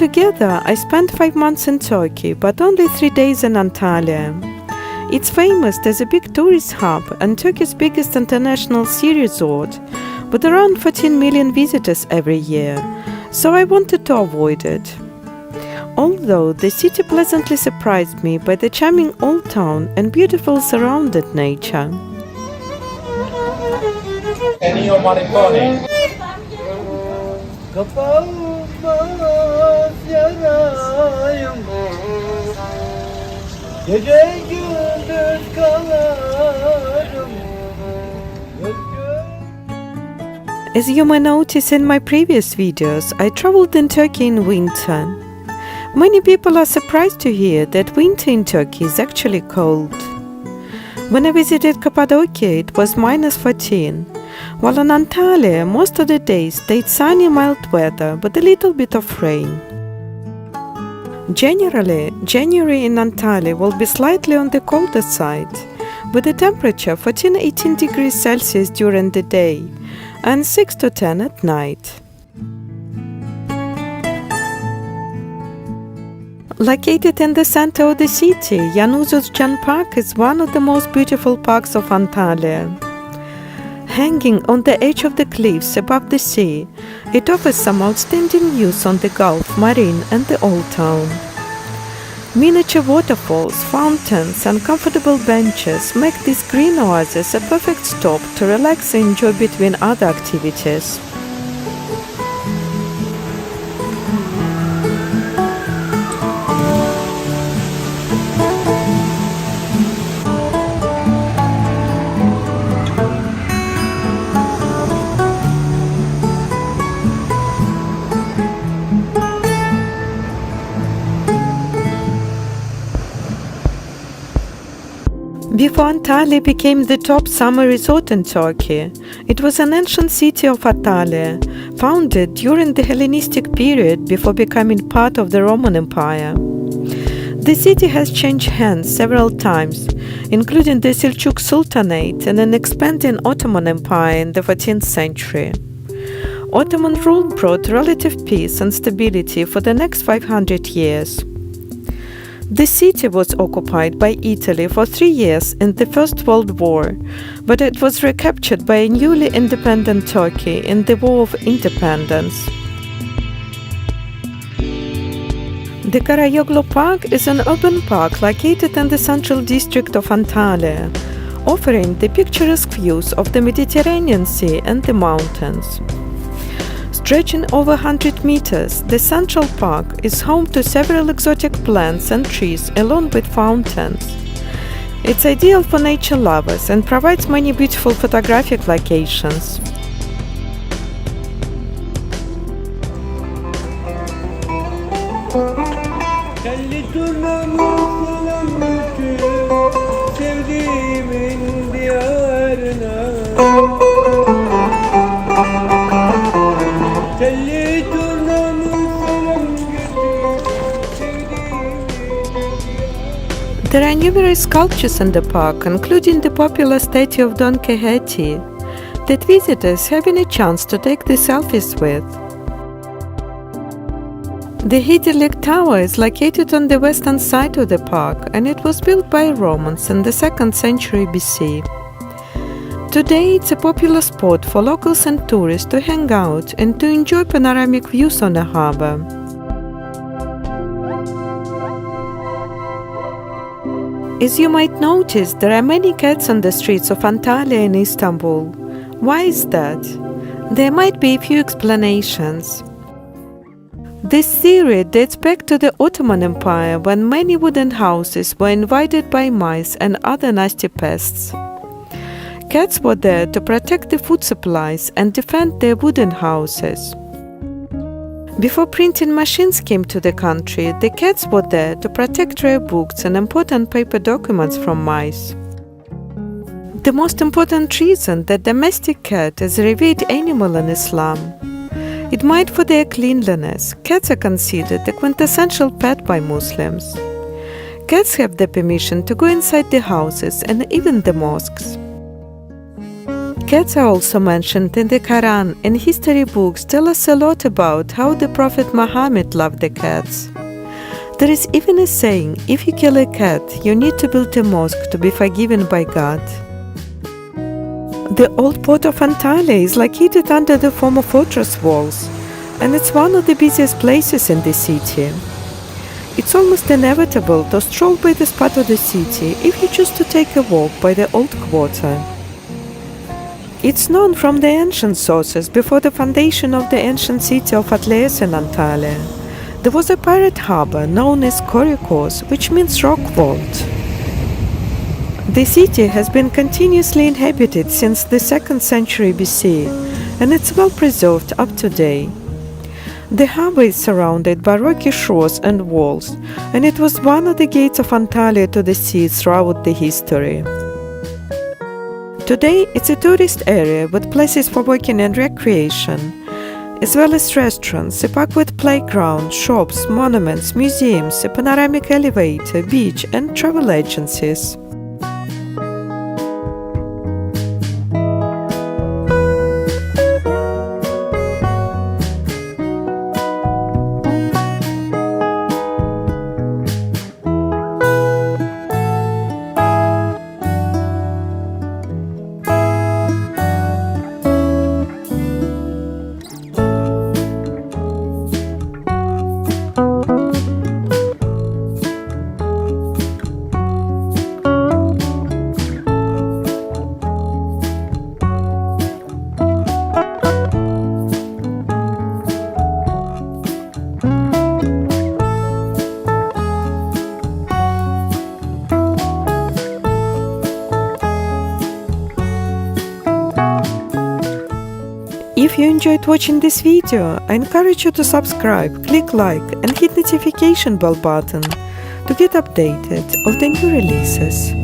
Altogether, I spent 5 months in Turkey, but only 3 days in Antalya. It's famous as a big tourist hub and Turkey's biggest international sea resort, with around 14 million visitors every year, so I wanted to avoid it. Although the city pleasantly surprised me by the charming old town and beautiful surrounded nature. As you may notice in my previous videos, I traveled in Turkey in winter. Many people are surprised to hear that winter in Turkey is actually cold. When I visited Cappadocia, it was -14, while in Antalya, most of the days stayed sunny, mild weather with a little bit of rain. Generally, January in Antalya will be slightly on the colder side, with a temperature 14-18 degrees Celsius during the day and 6 to 10 at night. Located in the center of the city, Yanuzuzcan Park is one of the most beautiful parks of Antalya. Hanging on the edge of the cliffs above the sea, it offers some outstanding views on the Gulf, Marina and the Old Town. Miniature waterfalls, fountains and comfortable benches make this green oasis a perfect stop to relax and enjoy between other activities. Before Antalya became the top summer resort in Turkey, it was an ancient city of Antalya, founded during the Hellenistic period before becoming part of the Roman Empire. The city has changed hands several times, including the Seljuk Sultanate and an expanding Ottoman Empire in the 14th century. Ottoman rule brought relative peace and stability for the next 500 years. The city was occupied by Italy for 3 years in the First World War, but it was recaptured by a newly independent Turkey in the War of Independence. The Karayoglu Park is an urban park located in the central district of Antalya, offering the picturesque views of the Mediterranean Sea and the mountains. Stretching over 100 meters, the Central Park is home to several exotic plants and trees along with fountains. It's ideal for nature lovers and provides many beautiful photographic locations. There are numerous sculptures in the park, including the popular statue of Don Quixote, that visitors have a chance to take the selfies with. The Hidi Lake Tower is located on the western side of the park, and it was built by Romans in the 2nd century BC. Today, it's a popular spot for locals and tourists to hang out and to enjoy panoramic views on the harbor. As you might notice, there are many cats on the streets of Antalya in Istanbul. Why is that? There might be a few explanations. This theory dates back to the Ottoman Empire, when many wooden houses were invaded by mice and other nasty pests. Cats were there to protect the food supplies and defend their wooden houses. Before printing machines came to the country, the cats were there to protect rare books and important paper documents from mice. The most important reason that domestic cat is a revered animal in Islam. Admired for their cleanliness, cats are considered the quintessential pet by Muslims. Cats have the permission to go inside the houses and even the mosques. Cats are also mentioned in the Quran, and history books tell us a lot about how the Prophet Muhammad loved the cats. There is even a saying, if you kill a cat, you need to build a mosque to be forgiven by God. The old port of Antalya is located under the former fortress walls, and it's one of the busiest places in the city. It's almost inevitable to stroll by this part of the city if you choose to take a walk by the old quarter. It's known from the ancient sources before the foundation of the ancient city of Atlas in Antalya. There was a pirate harbor known as Korikos, which means rock vault. The city has been continuously inhabited since the 2nd century BC, and it's well preserved up to date. The harbor is surrounded by rocky shores and walls, and it was one of the gates of Antalya to the sea throughout the history. Today, it's a tourist area with places for walking and recreation, as well as restaurants, a park with playground, shops, monuments, museums, a panoramic elevator, beach, and travel agencies. If you enjoyed watching this video, I encourage you to subscribe, click like and hit notification bell button to get updated of the new releases.